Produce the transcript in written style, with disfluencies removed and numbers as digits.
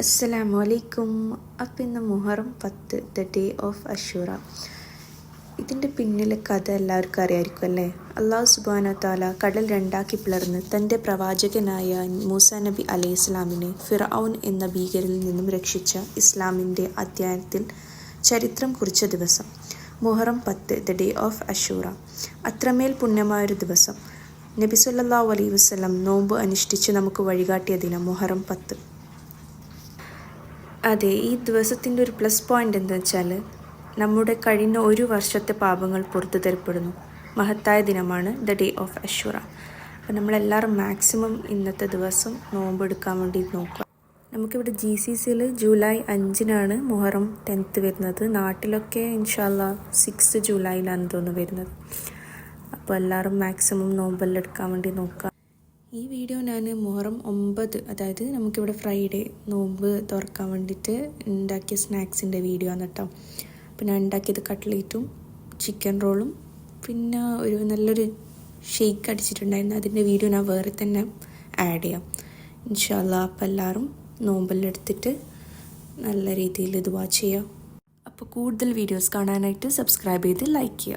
അസ്സലാമു അലൈക്കും. അപ്പം ഇന്ന് Muharram 10, the day of Ashura. ഇതിൻ്റെ പിന്നിലെ കഥ എല്ലാവർക്കും അറിയാമായിരിക്കും അല്ലേ? അള്ളാഹു സുബ്ഹാനഹു വതആല കടൽ രണ്ടാക്കി പിളർന്ന് തൻ്റെ പ്രവാചകനായ മൂസാ നബി അലൈഹി ഇസ്ലാമിനെ ഫിർഔൻ എന്ന ഭീകരനിൽ നിന്നും രക്ഷിച്ച ഇസ്ലാമിൻ്റെ അധ്യായത്തിൽ ചരിത്രം കുറിച്ച ദിവസം Muharram 10, the day of Ashura. അത്രമേൽ പുണ്യമായൊരു ദിവസം. നബി സല്ലല്ലാഹു അലൈഹി വസല്ലം നോമ്പ് അനുഷ്ഠിച്ച് നമുക്ക് വഴികാട്ടിയ ദിനം മുഹറം 10. അതെ, ഈ ദിവസത്തിൻ്റെ ഒരു പ്ലസ് പോയിൻ്റ് എന്താ വെച്ചാൽ നമ്മുടെ കഴിഞ്ഞ ഒരു വർഷത്തെ പാപങ്ങൾ പുറത്തു തരപ്പെടുന്നു. മഹത്തായ ദിനമാണ് ദ ഡേ ഓഫ് അഷൂറ. അപ്പോൾ നമ്മളെല്ലാവരും മാക്സിമം ഇന്നത്തെ ദിവസം നോമ്പെടുക്കാൻ വേണ്ടി നോക്കുക. നമുക്കിവിടെ GCCയിൽ ജൂലൈ 5-നാണ് മുഹറം 10 വരുന്നത്. നാട്ടിലൊക്കെ ഇൻഷാല്ലാ 6 ജൂലൈയിലാണ് തോന്നുന്നു വരുന്നത്. അപ്പോൾ എല്ലാവരും മാക്സിമം നോമ്പെല്ലാം എടുക്കാൻ വേണ്ടി നോക്കുക. ഈ വീഡിയോ ഞാൻ മുഹറം 9, അതായത് നമുക്കിവിടെ ഫ്രൈഡേ നോമ്പ് തുറക്കാൻ വേണ്ടിയിട്ട് ഉണ്ടാക്കിയ സ്നാക്സിൻ്റെ വീഡിയോ ആണ് കേട്ടോ. അപ്പോൾ ഞാൻ ഉണ്ടാക്കിയത് കട്ട്ലേറ്റും ചിക്കൻ റോളും പിന്നെ ഒരു നല്ലൊരു ഷെയ്ക്ക് അടിച്ചിട്ടുണ്ടായിരുന്നു. അതിൻ്റെ വീഡിയോ ഞാൻ വേറെ തന്നെ ആഡ് ചെയ്യാം ഇൻഷാല്ലാ. അപ്പോൾ എല്ലാവരും നോമ്പെല്ലാം എടുത്തിട്ട് നല്ല രീതിയിൽ ഇത് വാച്ച് ചെയ്യാം. അപ്പോൾ കൂടുതൽ വീഡിയോസ് കാണാനായിട്ട് സബ്സ്ക്രൈബ് ചെയ്ത് ലൈക്ക് ചെയ്യുക.